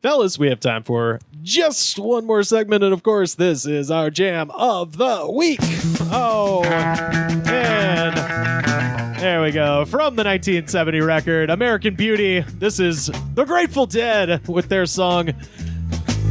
Fellas, we have time for just one more segment, and of course, this is our jam of the week. Oh, and there we go. From the 1970 record, American Beauty, this is The Grateful Dead with their song,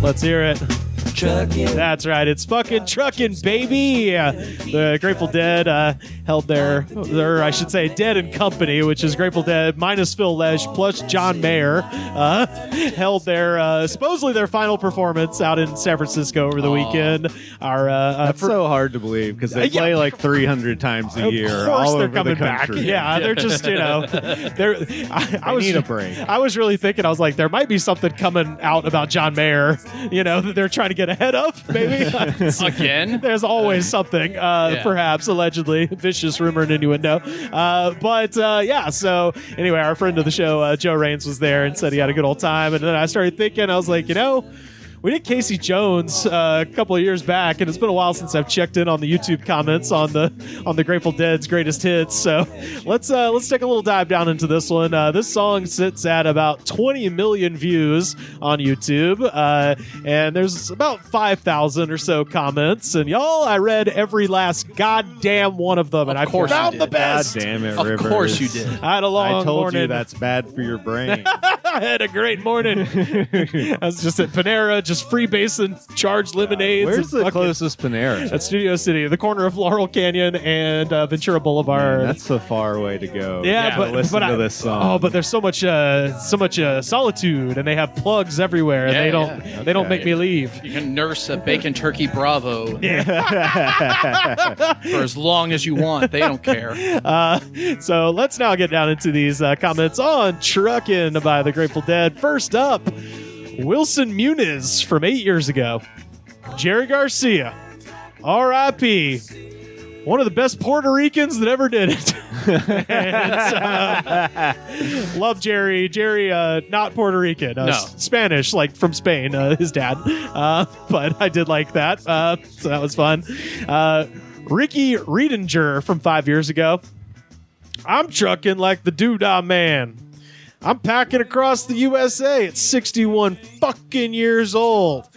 let's hear it. Truckin'. That's right. It's fucking Truckin', baby. The Grateful Dead held their, I should say, Dead and Company, which is Grateful Dead minus Phil Lesh plus John Mayer, held their supposedly their final performance out in San Francisco over the weekend. That's so hard to believe because they play like 300 times a year. Of course, all they're over coming the country. back. Yeah, they're just I need a break. I was really thinking, I was like, there might be something coming out about John Mayer, that they're trying to get ahead of, maybe. Again? There's always something, perhaps, allegedly. Vicious rumor and innuendo. So anyway, our friend of the show, Joe Raines, was there and said he had a good old time. And then I started thinking, I was like, we did Casey Jones a couple of years back, and it's been a while since I've checked in on the YouTube comments on the Grateful Dead's greatest hits. So let's take a little dive down into this one. This song sits at about 20 million views on YouTube, and there's about 5,000 or so comments. And y'all, I read every last goddamn one of them, and I found the best. God damn it, Of Rivers. course you did. I had a long I told morning. you that's bad for your brain. I had a great morning. I was just at Panera, just freebasing charged lemonades. Where's and the closest Panera? at Studio City, the corner of Laurel Canyon and Ventura Boulevard. Man, that's a far way to go. Yeah, to listen to this song. Oh, but there's so much solitude, and they have plugs everywhere, and they don't make me leave. You can nurse a bacon turkey Bravo for as long as you want. They don't care. So let's now get down into these comments on Truckin' by the Grateful Dead. First up, Wilson Muniz from 8 years ago. Jerry Garcia, R.I.P. One of the best Puerto Ricans that ever did it. And, love Jerry. Jerry, not Puerto Rican. No. Spanish, like from Spain, his dad. But I did like that. So that was fun. Ricky Riedinger from 5 years ago. I'm trucking like the Doodah Man. I'm packing across the USA at 61 fucking years old.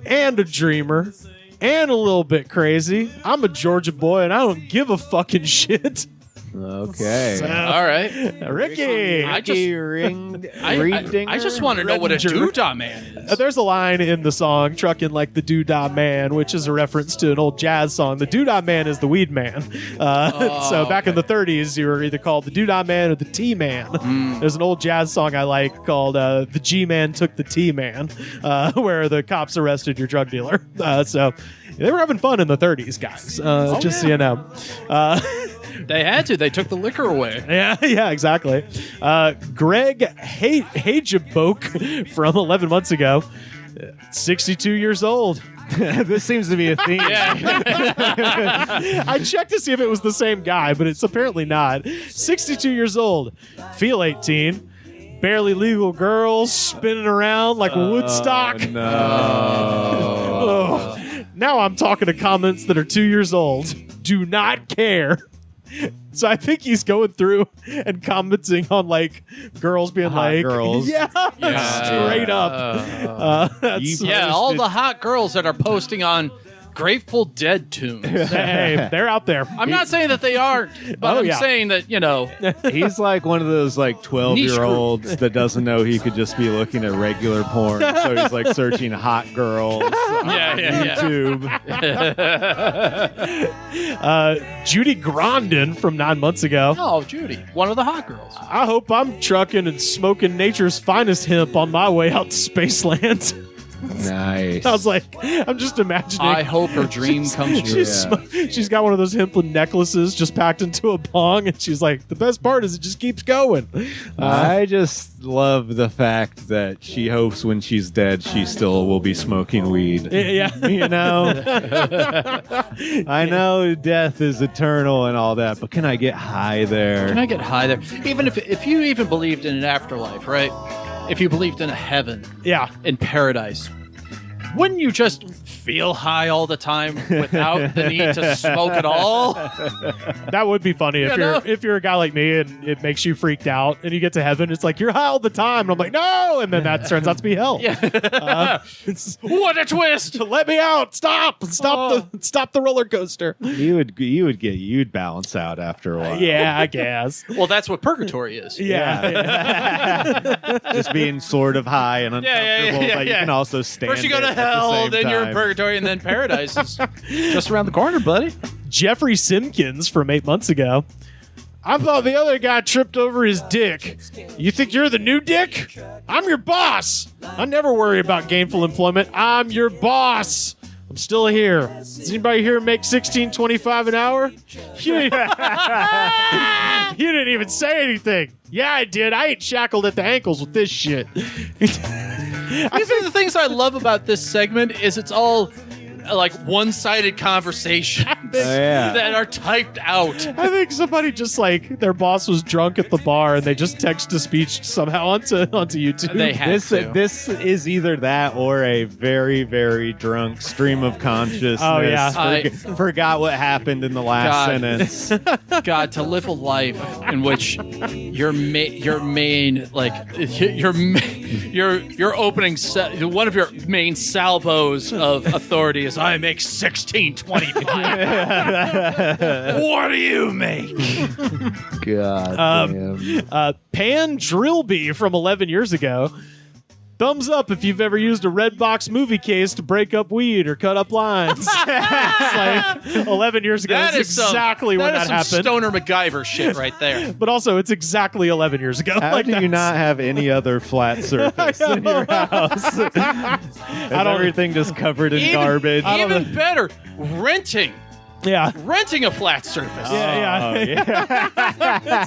And a dreamer. And a little bit crazy. I'm a Georgia boy and I don't give a fucking shit. Okay. So, All right. Ricky. I just want to know what a Doodah Man is. There's a line in the song, Truckin' Like the Doodah Man, which is a reference to an old jazz song. The Doodah Man is the weed man. So back in the 30s, you were either called the Doodah Man or the T-Man. There's an old jazz song I like called The G-Man Took the T-Man, where the cops arrested your drug dealer. So they were having fun in the 30s, guys. So you know. They had to. They took the liquor away. Yeah, exactly. Greg Hajabok from 11 months ago, 62 years old. This seems to be a theme. I checked to see if it was the same guy, but it's apparently not. 62 years old, feel 18, barely legal girls spinning around like Woodstock. No. Oh. Now I'm talking to comments that are 2 years old. Do not care. So I think he's going through and commenting on like girls being Hot like girls. Yeah, straight up. All the hot girls that are posting on Grateful Dead tunes. Hey, they're out there. I'm not saying that they aren't, but I'm saying that, He's like one of those like 12-year-olds that doesn't know he could just be looking at regular porn. So he's like searching hot girls on YouTube. Judy Grondin from 9 months ago. Oh, Judy, one of the hot girls. I hope I'm trucking and smoking nature's finest hemp on my way out to Spaceland. Nice. I was like, I'm just imagining. I hope her dream comes true. She's got one of those hemp necklaces just packed into a bong, and she's like, the best part is it just keeps going. I just love the fact that she hopes when she's dead, she still will be smoking weed. Yeah. You know? I know death is eternal and all that, but can I get high there? Can I get high there? Even if you even believed in an afterlife, right? If you believed in a heaven, Yeah. in paradise, wouldn't you just feel high all the time without the need to smoke at all? That would be funny if you're a guy like me and it makes you freaked out and you get to heaven. It's like you're high all the time, and I'm like, no, and then that turns out to be hell. Yeah. What a twist! Let me out! Stop the roller coaster. You'd balance out after a while. Yeah, I guess. Well, that's what purgatory is. Yeah. Just being sort of high and uncomfortable, but you can also stand. First you go it to at the hell, same then you're in time. purgatory, and then paradise is just around the corner, buddy. Jeffrey Simpkins from 8 months ago. I thought the other guy tripped over his dick. You think you're the new dick? I'm your boss. I never worry about gainful employment. I'm your boss. I'm still here. Does anybody here make $16.25 an hour? You didn't even say anything. Yeah, I did. I ain't shackled at the ankles with this shit. These are the things I love about this segment is it's all like one-sided conversations that are typed out. I think somebody just like their boss was drunk at the bar and they just text to speech somehow onto YouTube. They had to. This is either that or a very, very drunk stream of consciousness. Oh, yeah. Forgot what happened in the last sentence. God, to live a life in which your main like your opening one of your main salvos of authority is I make $16.25. What do you make? God damn. Pan Drillby from 11 years ago. Thumbs up if you've ever used a Redbox movie case to break up weed or cut up lines. It's like 11 years ago. That's exactly when that happened. Stoner MacGyver shit right there. But also, it's exactly 11 years ago. How do you not have any other flat surface in your house? Is everything just covered in garbage? Even better, renting. Yeah. Renting a flat surface. It's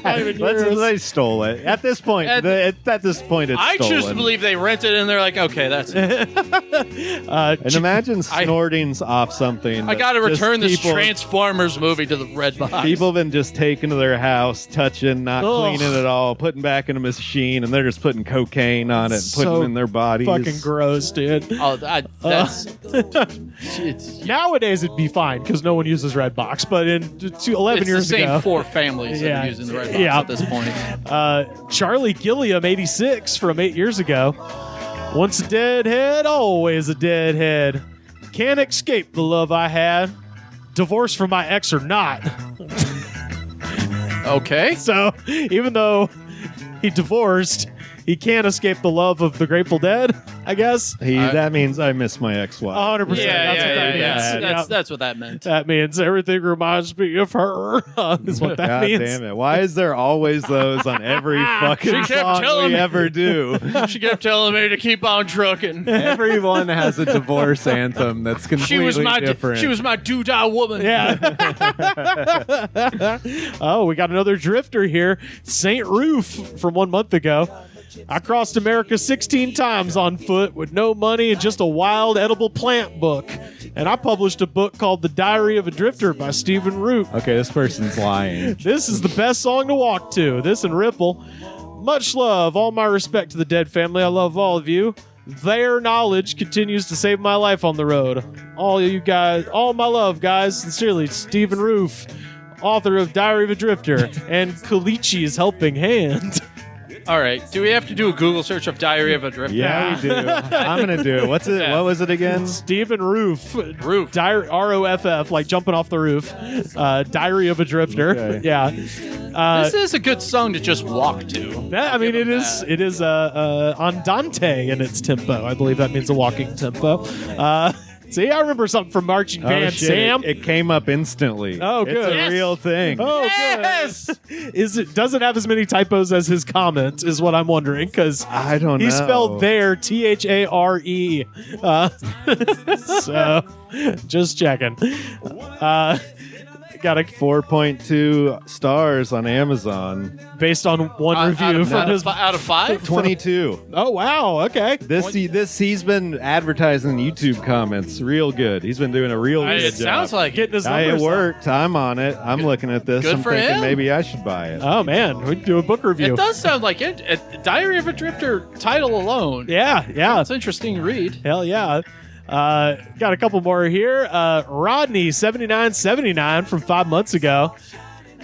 not even yours. They stole it. At this point, it's stolen. I choose to believe they rented it and they're like, okay, that's it. And imagine snorting off something. I got to return this Transformers movie to the red box. People have been just taken to their house, touching, not cleaning it all, putting back in a machine, and they're just putting cocaine on it and putting it in their bodies. Fucking gross, dude. Oh, that's... Nowadays, it'd be fine because no one uses Redbox, but in 11 years ago, the same four families that are using the Redbox at this point. Charlie Gilliam, 86, from 8 years ago. Once a deadhead, always a deadhead. Can't escape the love I had. Divorced from my ex or not. Okay. So even though he divorced, he can't escape the love of the Grateful Dead, I guess. That means I miss my ex-wife. 100%. That's what that meant. That means everything reminds me of her. Is what that means. Damn it. Why is there always those on every fucking song we ever do? She kept telling me to keep on trucking. Everyone has a divorce anthem that's completely different. She was my doodah woman. Yeah. Oh, we got another drifter here. St. Roof from 1 month ago. I crossed America 16 times on foot with no money and just a wild edible plant book. And I published a book called The Diary of a Drifter by Stephen Root. Okay, this person's lying. This is the best song to walk to. This and Ripple. Much love. All my respect to the Dead family. I love all of you. Their knowledge continues to save my life on the road. All you guys, all my love, guys. Sincerely, Stephen Roof, author of Diary of a Drifter and Kalichi's Helping Hand. All right. Do we have to do a Google search of Diary of a Drifter? Yeah, we do. I'm going to do it. What's it? Yeah. What was it again? Stephen Roof. Diary, ROFF, like jumping off the roof. Diary of a Drifter. Okay. Yeah. This is a good song to just walk to. It is andante in its tempo. I believe that means a walking tempo. See, I remember something from marching band, Sam. It came up instantly. Oh, good. It's a real thing. Oh, yes! Good. Does it have as many typos as his comment, is what I'm wondering, because I don't know. He spelled there, THARE. So, just checking. Got a 4.2 stars on Amazon based on one review from his out of 5. 22. Oh wow! Okay. He's been advertising YouTube comments real good. He's been doing a real good job. It sounds like getting his numbers it worked. I'm on it. I'm looking at this. I'm thinking maybe I should buy it. Oh man, we can do a book review. It does sound like it. Diary of a Drifter title alone. Yeah. It's an interesting read. Hell yeah. Got a couple more here. Rodney 7979 from 5 months ago.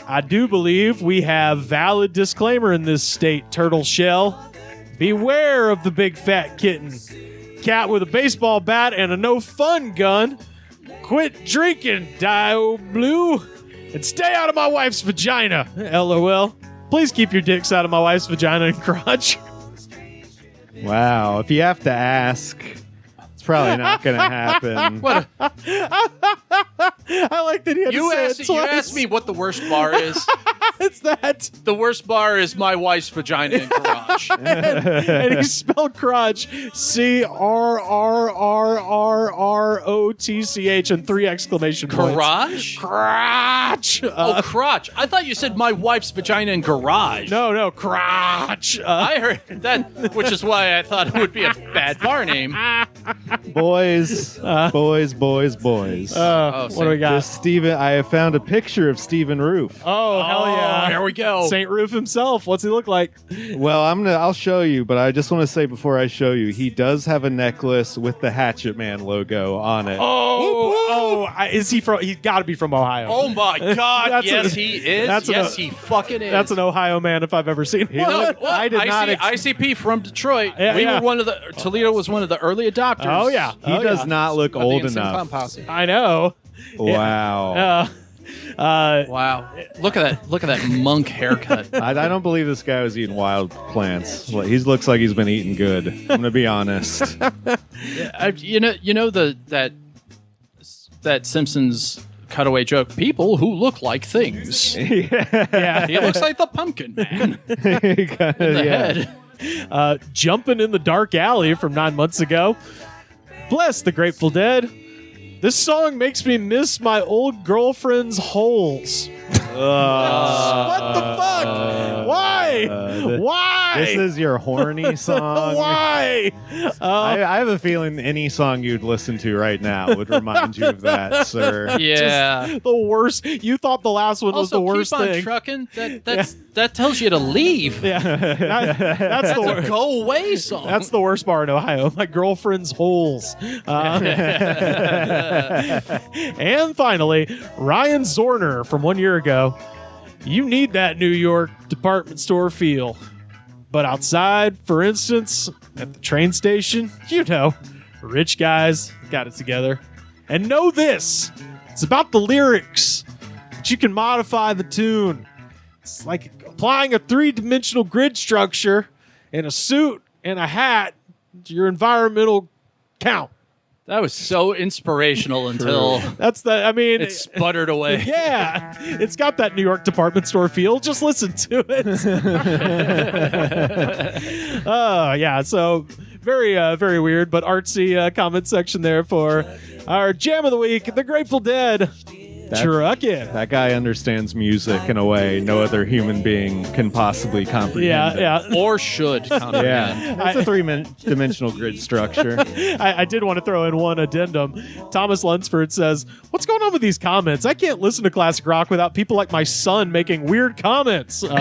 I do believe we have valid disclaimer in this state, Turtle Shell. Beware of the big fat kitten. Cat with a baseball bat and a no fun gun. Quit drinking, Dio Blue, and stay out of my wife's vagina. LOL. Please keep your dicks out of my wife's vagina and crotch. Wow. If you have to ask, it's probably not going to happen. What? I like that he had to say it You twice. asked me what the worst bar is. It's that. The worst bar is my wife's vagina and garage. And he spelled crotch CRRRRROTCH and 3 exclamation points. Garage? Crotch. Oh, crotch. I thought you said my wife's vagina and garage. No, crotch. I heard that, which is why I thought it would be a bad bar name. Boys. What do we got? Just Steven, I have found a picture of Stephen Roof. Oh, hell yeah. There we go. Saint Roof himself. What's he look like? Well, I'll show you, but I just want to say before I show you, he does have a necklace with the Hatchet Man logo on it. Is he from? He's got to be from Ohio. Oh my God! That's yes, a- he is. that's Yes, he fucking is. That's an Ohio man if I've ever seen one. I did not ICP from Detroit. Yeah, we yeah. were one of the. Toledo was one of the early adopters. Oh yeah, He does not look of the old Insane Clown enough. Posse. I know. Wow. Wow! Look at that monk haircut. I don't believe this guy was eating wild plants. Well, he looks like he's been eating good. I'm gonna be honest. You know that Simpsons cutaway joke. People who look like things. Yeah. He looks like the Pumpkin Man in the head. Jumping in the Dark Alley from 9 months ago. Bless the Grateful Dead. This song makes me miss my old girlfriend's holes. What the fuck? Why? Why? This is your horny song. Why? I have a feeling any song you'd listen to right now would remind you of that, sir. Yeah. The worst. You thought the last one was Also, the worst keep on thing. trucking. That tells you to leave. Yeah, that's That's the a worst. go away song. That's the worst bar in Ohio. My girlfriend's holes. And finally, Ryan Zorner from 1 year ago. You need that New York department store feel. But outside, for instance, at the train station, rich guys got it together. And know this, it's about the lyrics, but you can modify the tune. It's like applying a 3-dimensional grid structure in a suit and a hat to your environmental count. That was so inspirational until it sputtered away. Yeah, it's got that New York department store feel. Just listen to it. Yeah, so very, very weird, but artsy comment section there for our Jam of the Week, The Grateful Dead. Truckin'. That guy understands music in a way no other human being can possibly comprehend. Yeah. Or should. Yeah. It's a 3-dimensional grid structure. I did want to throw in one addendum. Thomas Lunsford says, "What's going on with these comments? I can't listen to classic rock without people like my son making weird comments." Sir,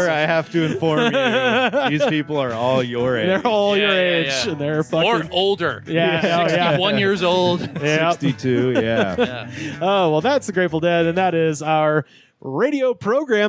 I have to inform you, these people are all your age. They're all your age. Yeah. And they're fucking... Or older. Yeah. 61 years old. Yeah. 62, yeah. Oh, well, that's the Grateful Dead, and that is our radio program.